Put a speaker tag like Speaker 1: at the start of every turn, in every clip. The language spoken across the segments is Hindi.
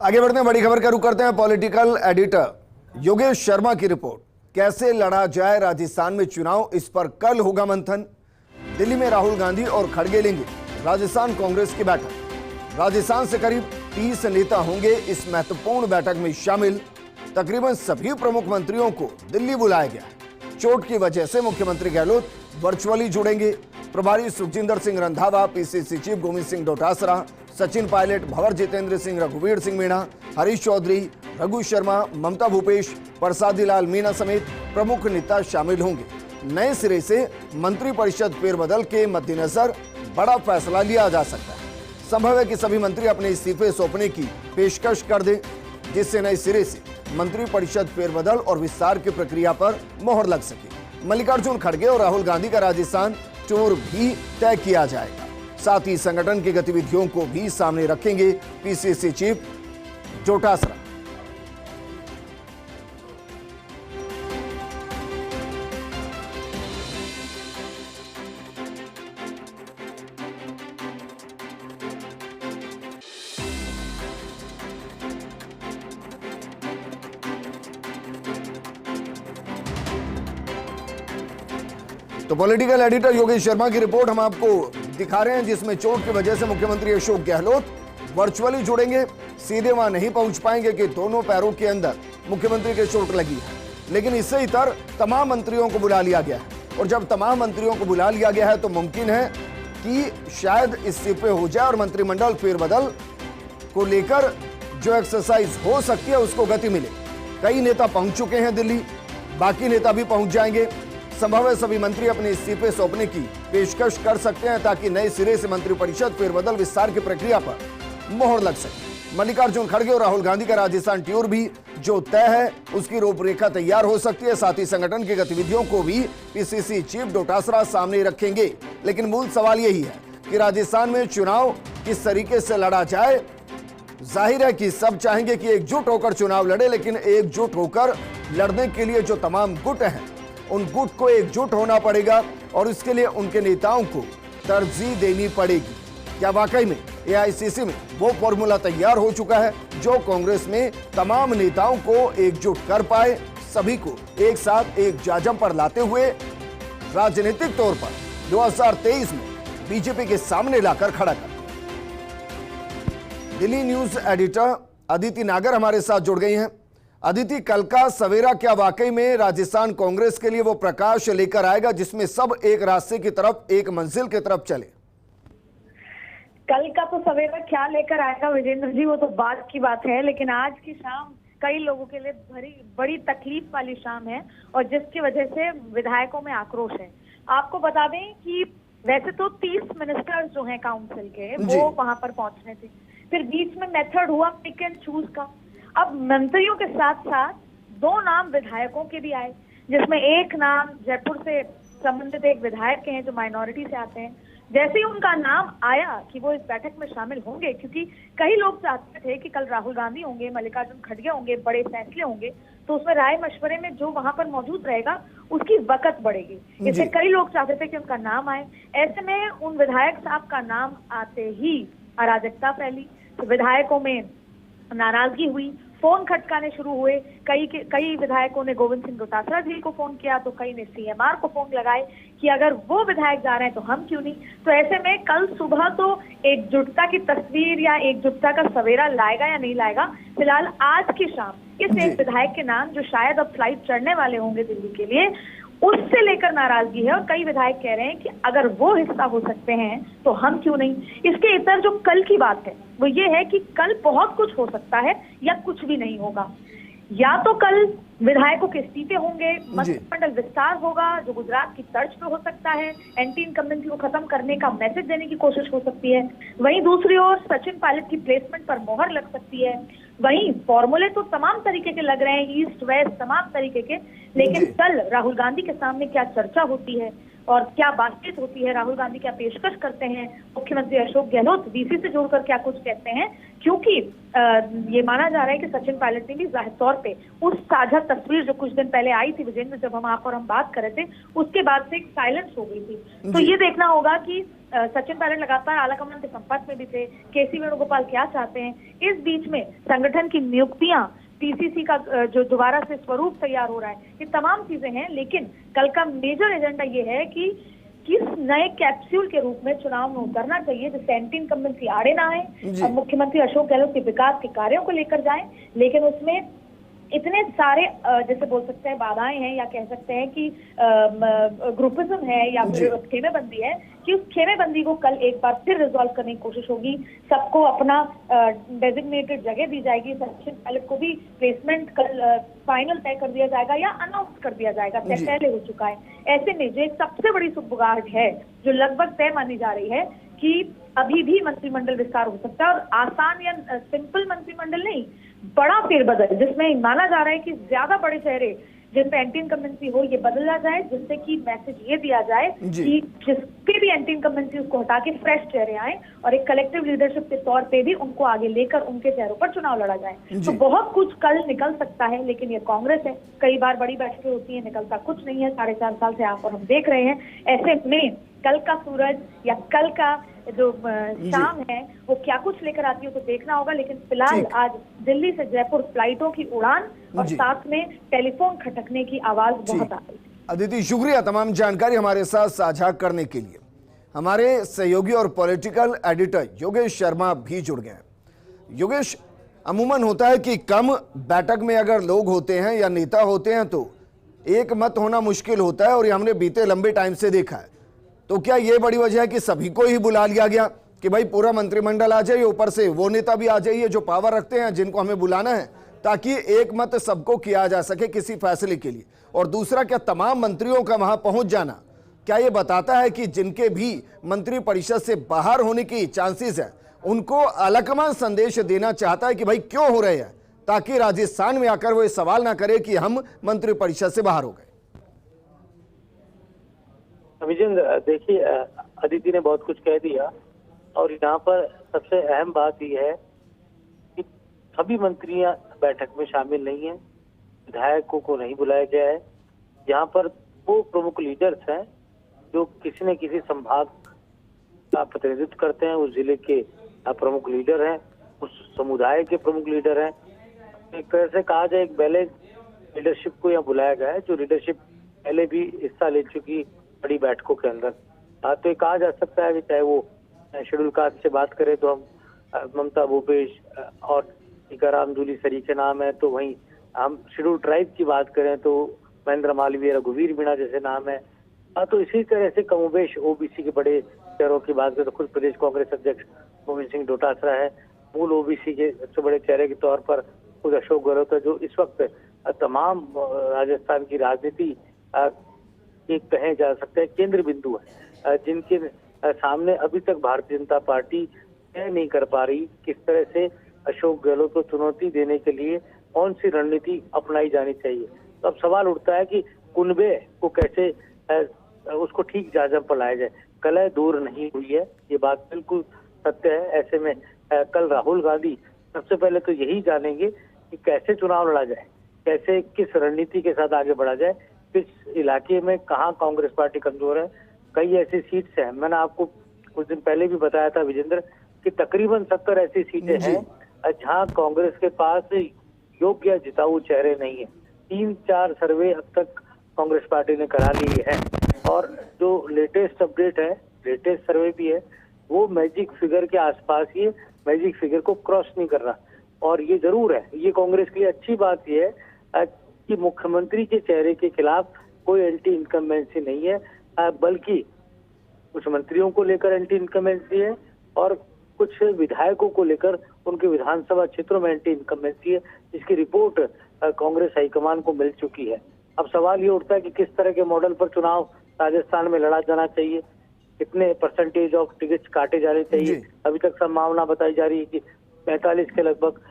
Speaker 1: आगे बढ़ते हैं, बड़ी खबर का रुख करते हैं। पॉलिटिकल एडिटर योगेश शर्मा की रिपोर्ट। कैसे लड़ा जाए राजस्थान में चुनाव, इस पर कल होगा मंथन। दिल्ली में राहुल गांधी और खड़गे लेंगे राजस्थान कांग्रेस की बैठक। राजस्थान से करीब 30 नेता होंगे इस महत्वपूर्ण बैठक में शामिल। तकरीबन सभी प्रमुख मंत्रियों को दिल्ली बुलाया गया है। चोट की वजह से मुख्यमंत्री गहलोत वर्चुअली जुड़ेंगे। प्रभारी सुखजिंदर सिंह रंधावा, पीसीसी चीफ गोविंद सिंह डोटासरा, सचिन पायलट, भंवर जितेंद्र सिंह, रघुवीर सिंह मीणा, हरीश चौधरी, रघु शर्मा, ममता भूपेश, प्रसादी लाल मीणा समेत प्रमुख नेता शामिल होंगे। नए सिरे से मंत्रिपरिषद फेरबदल के मद्देनजर बड़ा फैसला लिया जा सकता है। संभव है कि सभी मंत्री अपने इस्तीफे सौंपने की पेशकश कर दें, जिससे नए सिरे से मंत्रिपरिषद फेरबदल और विस्तार की प्रक्रिया पर मोहर लग सके। मल्लिकार्जुन खड़गे और राहुल गांधी का राजस्थान टूर भी तय किया जाएगा। साथ ही संगठन की गतिविधियों को भी सामने रखेंगे पीसीसी चीफ डोटासरा। तो पॉलिटिकल एडिटर योगेश शर्मा की रिपोर्ट हम आपको दिखा रहे हैं, जिसमें चोट की वजह से मुख्यमंत्री अशोक गहलोत वर्चुअली जुड़ेंगे। सीधे वहां नहीं पहुंच पाएंगे कि दोनों पैरों के अंदर मुख्यमंत्री के चोट लगी है, लेकिन इससे इतर तमाम मंत्रियों को बुला लिया गया है। और जब तमाम मंत्रियों को बुला लिया गया है तो मुमकिन है कि शायद इस्तीफे हो जाए और मंत्रिमंडल फेरबदल को लेकर जो एक्सरसाइज हो सकती है उसको गति मिले। कई नेता पहुंच चुके हैं दिल्ली, बाकी नेता भी पहुंच जाएंगे। संभव है सभी मंत्री अपने इस्तीफे सौंपने की पेशकश कर सकते हैं ताकि नए सिरे से मंत्रिपरिषद फेरबदल विस्तार की प्रक्रिया पर मोहर लग सके। मल्लिकार्जुन खड़गे और राहुल गांधी का राजस्थान टूर भी जो तय है उसकी रूपरेखा तैयार हो सकती है। साथ ही संगठन की गतिविधियों को भी पीसीसी चीफ डोटासरा सामने रखेंगे। लेकिन मूल सवाल यही है कि राजस्थान में चुनाव किस तरीके से लड़ा जाए। जाहिर है कि सब चाहेंगे कि एकजुट होकर चुनाव लड़े, लेकिन एकजुट होकर लड़ने के लिए जो तमाम गुट हैं उन गुट को एकजुट होना पड़ेगा और इसके लिए उनके नेताओं को तरजीह देनी पड़ेगी। क्या वाकई में एआईसीसी में वो फॉर्मूला तैयार हो चुका है जो कांग्रेस में तमाम नेताओं को एकजुट कर पाए, सभी को एक साथ एक जाजम पर लाते हुए राजनीतिक तौर पर 2023 में बीजेपी के सामने लाकर खड़ा कर। दिल्ली न्यूज एडिटर अदिति नागर हमारे साथ जुड़ गई हैं। अदिति, कल का सवेरा क्या वाकई में राजस्थान कांग्रेस के लिए वो प्रकाश लेकर आएगा जिसमें सब एक रास्ते की तरफ, एक मंजिल की तरफ चले?
Speaker 2: कल का तो सवेरा क्या लेकर आएगा विजेंद्र जी, वो तो बाद की बात है, लेकिन आज की शाम कई लोगों के लिए बड़ी तकलीफ वाली शाम है और जिसकी वजह से विधायकों में आक्रोश है। आपको बता दें कि वैसे तो 30 मिनिस्टर्स जो हैं काउंसिल के वो वहां पर पहुंचने थे, फिर बीच में मेथड हुआ पिक एंड चूज का। अब मंत्रियों के साथ साथ 2 नाम विधायकों के भी आए, जिसमें एक नाम जयपुर से संबंधित एक विधायक के हैं जो माइनॉरिटी से आते हैं। जैसे ही उनका नाम आया कि वो इस बैठक में शामिल होंगे, क्योंकि कई लोग चाहते थे कि कल राहुल गांधी होंगे, मल्लिकार्जुन खड़गे होंगे, बड़े फैसले होंगे, तो उसमें राय मशवरे में जो वहां पर मौजूद रहेगा उसकी वकत बढ़ेगी। इससे कई लोग चाहते थे कि उनका नाम आए। ऐसे में उन विधायक साहब का नाम आते ही अराजकता फैली, तो विधायकों में नाराजगी हुई, फोन खटकाने शुरू हुए। कई विधायकों ने गोविंद सिंह डोटासरा जी को फोन किया, तो कई ने सीएमआर को फोन लगाए कि अगर वो विधायक जा रहे हैं तो हम क्यों नहीं। तो ऐसे में कल सुबह तो एकजुटता की तस्वीर या एकजुटता का सवेरा लाएगा या नहीं लाएगा, फिलहाल आज की शाम इस एक विधायक के नाम जो शायद अब फ्लाइट चढ़ने वाले होंगे दिल्ली के लिए, उससे लेकर नाराजगी है। और कई विधायक कह रहे हैं कि अगर वो हिस्सा हो सकते हैं तो हम क्यों नहीं। इसके इतर जो कल की बात है वो ये है कि कल बहुत कुछ हो सकता है या कुछ भी नहीं होगा। या तो कल विधायकों के इस्तीफे होंगे, मंत्रिमंडल विस्तार होगा जो गुजरात की तर्ज पे हो सकता है, एंटी इनकम्बेंसी को खत्म करने का मैसेज देने की कोशिश हो सकती है। वहीं दूसरी ओर सचिन पायलट की प्लेसमेंट पर मोहर लग सकती है। वहीं फॉर्मूले तो तमाम तरीके के लग रहे हैं, ईस्ट वेस्ट तमाम तरीके के, लेकिन कल राहुल गांधी के सामने क्या चर्चा होती है और क्या बातचीत होती है, राहुल गांधी क्या पेशकश करते हैं, मुख्यमंत्री अशोक गहलोत वीसी से जोड़कर क्या कुछ कहते हैं, क्योंकि ये माना जा रहा है कि सचिन पायलट ने भी जाहिर तौर पे उस साझा तस्वीर जो कुछ दिन पहले आई थी विजेंद्र, जब हम आप और हम बात कर रहे थे, उसके बाद से एक साइलेंस हो गई थी। तो ये देखना होगा कि सचिन पायलट लगातार आलाकमान के संपर्क में भी थे, केसी वेणुगोपाल क्या चाहते हैं। इस बीच में संगठन की नियुक्तियां, पीसीसी का जो दोबारा से स्वरूप तैयार हो रहा है, ये तमाम चीजें हैं। लेकिन कल का मेजर एजेंडा ये है कि किस नए कैप्सूल के रूप में चुनाव में उतरना चाहिए जिससे एंटी इनकम्बेंसी आड़े ना आए और मुख्यमंत्री अशोक गहलोत के विकास के कार्यों को लेकर जाएं, लेकिन उसमें इतने सारे जैसे बोल सकते हैं बाधाएं हैं, या कह सकते हैं कि ग्रुपिज्म है या फिर खेमेबंदी है, कि उस खेमेबंदी को कल एक बार फिर रिजॉल्व करने की कोशिश होगी। सबको अपना डेजिग्नेटेड जगह दी जाएगी, सचिन पायलट को भी प्लेसमेंट कल फाइनल तय कर दिया जाएगा या अनाउंस कर दिया जाएगा, तय पहले हो चुका है। ऐसे में जो एक सबसे बड़ी सुगबुगाहट है जो लगभग तय मानी जा रही है कि अभी भी मंत्रिमंडल विस्तार हो सकता है, और आसान या सिंपल मंत्रिमंडल नहीं, बड़ा फेरबदल जिसमें माना जा रहा है कि ज्यादा बड़े चेहरे जिनपे एंटी इनकम्बेंसी हो ये बदला जाए, जिससे कि मैसेज ये दिया जाए कि जिसपे भी एंटी इनकम्बेंसी उसको हटा के फ्रेश चेहरे आए और एक कलेक्टिव लीडरशिप के तौर पे भी उनको आगे लेकर उनके चेहरों पर चुनाव लड़ा जाए। तो बहुत कुछ कल निकल सकता है, लेकिन ये कांग्रेस है, कई बार बड़ी बैठकें होती है, निकलता कुछ नहीं है। 4.5 साल से आप और हम देख रहे हैं। ऐसे में कल का सूरज या कल का जो शाम है वो क्या कुछ लेकर आती है तो देखना होगा। लेकिन फिलहाल आज दिल्ली से जयपुर फ्लाइटों की उड़ान और साथ में टेलीफोन खटकने की आवाज बहुत आ रही है।
Speaker 1: अदिति, शुक्रिया तमाम जानकारी हमारे साथ साझा करने के लिए। हमारे सहयोगी और पॉलिटिकल एडिटर योगेश शर्मा भी जुड़ गए हैं। योगेश, अमूमन होता है कि कम बैठक में अगर लोग होते हैं या नेता होते हैं तो एक मत होना मुश्किल होता है, और ये हमने बीते लंबे टाइम से देखा है। तो क्या ये बड़ी वजह है कि सभी को ही बुला लिया गया कि भाई पूरा मंत्रिमंडल आ जाइए, ऊपर से वो नेता भी आ जाइए जो पावर रखते हैं, जिनको हमें बुलाना है, ताकि एक मत सबको किया जा सके किसी फैसले के लिए? और दूसरा, क्या तमाम मंत्रियों का वहां पहुंच जाना क्या ये बताता है कि जिनके भी मंत्री परिषद से बाहर होने की चांसेस है उनको आलाकमान संदेश देना चाहता है कि भाई क्यों हो रहे हैं, ताकि राजस्थान में आकर वो ये सवाल ना करे कि हम मंत्री परिषद से बाहर हो गए?
Speaker 3: विजेंद्र, देखिए, अदिति ने बहुत कुछ कह दिया, और यहाँ पर सबसे अहम बात यह है कि सभी मंत्रियां बैठक में शामिल नहीं है, विधायकों को नहीं बुलाया गया है। यहाँ पर वो प्रमुख लीडर्स हैं जो किसी न किसी संभाग का प्रतिनिधित्व करते हैं, उस जिले के प्रमुख लीडर हैं, उस समुदाय के प्रमुख लीडर हैं। एक तरह से कहा जाए एक बैलेंस लीडरशिप को यहाँ बुलाया गया है, जो लीडरशिप पहले भी हिस्सा ले चुकी बड़ी बैठकों के अंदर। तो ये कहा जा सकता है कि चाहे वो शेड्यूल कास्ट से बात करें तो हम ममता, भूपेश और टीकाराम जूली सरी के नाम है, तो वहीं हम शेड्यूल ट्राइब की बात करें तो महेंद्र मालवीय, रघुवीर मीणा जैसे नाम है। तो इसी तरह से कमोबेश ओबीसी के बड़े चेहरों की बात करें तो खुद प्रदेश कांग्रेस अध्यक्ष गोविंद सिंह डोटासरा है, मूल ओबीसी के सबसे बड़े चेहरे के तौर पर खुद अशोक गहलोत है, जो इस वक्त तमाम राजस्थान की राजनीति एक कहे जा सकता है केंद्र बिंदु है, जिनके सामने अभी तक भारतीय जनता पार्टी तय नहीं कर पा रही किस तरह से अशोक गहलोत को चुनौती देने के लिए कौन सी रणनीति अपनाई जानी चाहिए। तो अब सवाल उठता है कि कुनबे को कैसे उसको ठीक जांच पर लाया जाए। कलह दूर नहीं हुई है, ये बात बिल्कुल सत्य है। ऐसे में कल राहुल गांधी सबसे पहले तो यही जानेंगे कि कैसे चुनाव लड़ा जाए, कैसे किस रणनीति के साथ आगे बढ़ा जाए, किस इलाके में कहाँ कांग्रेस पार्टी कमजोर है। कई ऐसी सीट्स हैं, मैंने आपको कुछ दिन पहले भी बताया था विजेंद्र, कि तकरीबन 70 ऐसी सीटें हैं जहां कांग्रेस के पास योग्य जिताऊ चेहरे नहीं है। 3-4 सर्वे अब तक कांग्रेस पार्टी ने करा लिए हैं, और जो लेटेस्ट अपडेट है, लेटेस्ट सर्वे भी है, वो मैजिक फिगर के आसपास ही मैजिक फिगर को क्रॉस नहीं कर रहा। और ये जरूर है, ये कांग्रेस के लिए अच्छी बात ये है कि मुख्यमंत्री के चेहरे के खिलाफ कोई एंटी इनकम्बेंसी नहीं है, बल्कि कुछ मंत्रियों को लेकर एंटी इनकम्बेंसी है और कुछ विधायकों को लेकर उनके विधानसभा क्षेत्रों में एंटी इनकम्बेंसी है, जिसकी रिपोर्ट कांग्रेस हाईकमान को मिल चुकी है। अब सवाल ये उठता है कि किस तरह के मॉडल पर चुनाव राजस्थान में लड़ा जाना चाहिए, कितने परसेंटेज ऑफ टिकट काटे जाने चाहिए। अभी तक संभावना बताई जा रही है कि 45 के लगभग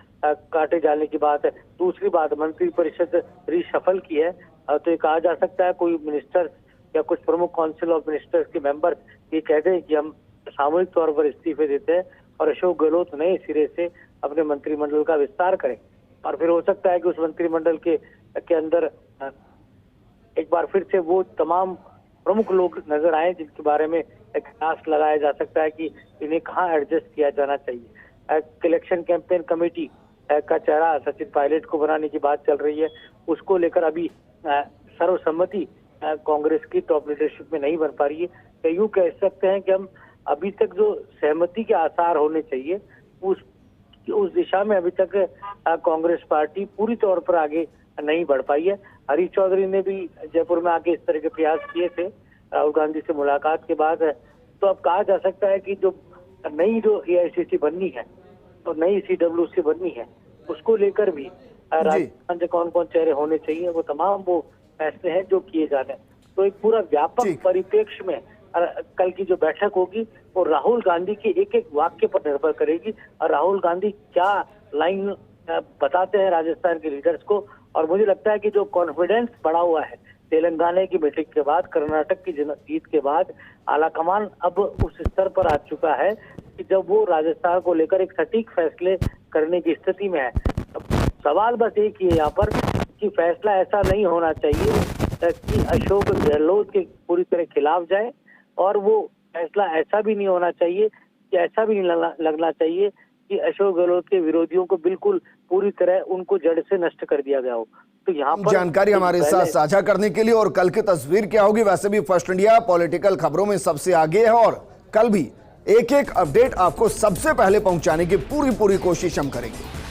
Speaker 3: काटे जाने की बात है। दूसरी बात, मंत्री परिषद रिशफल की है, तो ये कहा जा सकता है कोई मिनिस्टर या कुछ प्रमुख काउंसिल ऑफ मिनिस्टर्स के मेंबर ये कह दें कि हम सामूहिक तौर पर इस्तीफे देते हैं और अशोक गहलोत नए सिरे से अपने मंत्रिमंडल का विस्तार करें, और फिर हो सकता है कि उस मंत्रिमंडल के अंदर एक बार फिर से वो तमाम प्रमुख लोग नजर आए जिनके बारे में एक आस लगाया जा सकता है कि इन्हें कहाँ एडजस्ट किया जाना चाहिए। इलेक्शन कैंपेन कमेटी का चेहरा सचिन पायलट को बनाने की बात चल रही है, उसको लेकर अभी सर्वसम्मति कांग्रेस की टॉप लीडरशिप में नहीं बन पा रही है। तो यूं कह सकते हैं कि हम अभी तक जो सहमति के आसार होने चाहिए उस दिशा में अभी तक कांग्रेस पार्टी पूरी तौर पर आगे नहीं बढ़ पाई है। हरीश चौधरी ने भी जयपुर में आके इस तरह के प्रयास किए थे राहुल गांधी से मुलाकात के बाद। तो अब कहा जा सकता है कि जो नई जो एआईसीसी बननी है और नई सीडब्ल्यूसी बननी है उसको लेकर भी राजस्थान से कौन कौन चेहरे होने चाहिए, वो तमाम वो फैसले हैं जो किए जाने। तो एक पूरा व्यापक परिप्रेक्ष्य में कल की जो बैठक होगी वो राहुल गांधी के एक एक वाक्य पर निर्भर करेगी और राहुल गांधी क्या लाइन बताते हैं राजस्थान के लीडर्स को। और मुझे लगता है कि जो कॉन्फिडेंस बढ़ा हुआ है तेलंगाना की मीटिंग के बाद, कर्नाटक की जीत के बाद, आलाकमान अब उस स्तर पर आ चुका है कि जब वो राजस्थान को लेकर एक सटीक फैसले करने की स्थिति में है। सवाल बस एक ही है यहाँ पर कि फैसला ऐसा नहीं होना चाहिए कि अशोक गहलोत के पूरी तरह खिलाफ जाए, और वो फैसला ऐसा भी नहीं होना चाहिए कि ऐसा भी नहीं लगना चाहिए कि अशोक गहलोत के विरोधियों को बिल्कुल पूरी तरह उनको जड़ से नष्ट कर दिया गया हो। तो यहाँ पर
Speaker 1: जानकारी हमारे साथ साझा करने के लिए और कल की तस्वीर क्या होगी, वैसे भी फर्स्ट इंडिया पॉलिटिकल खबरों में सबसे आगे है और कल भी एक एक अपडेट आपको सबसे पहले पहुंचाने की पूरी कोशिश हम करेंगे।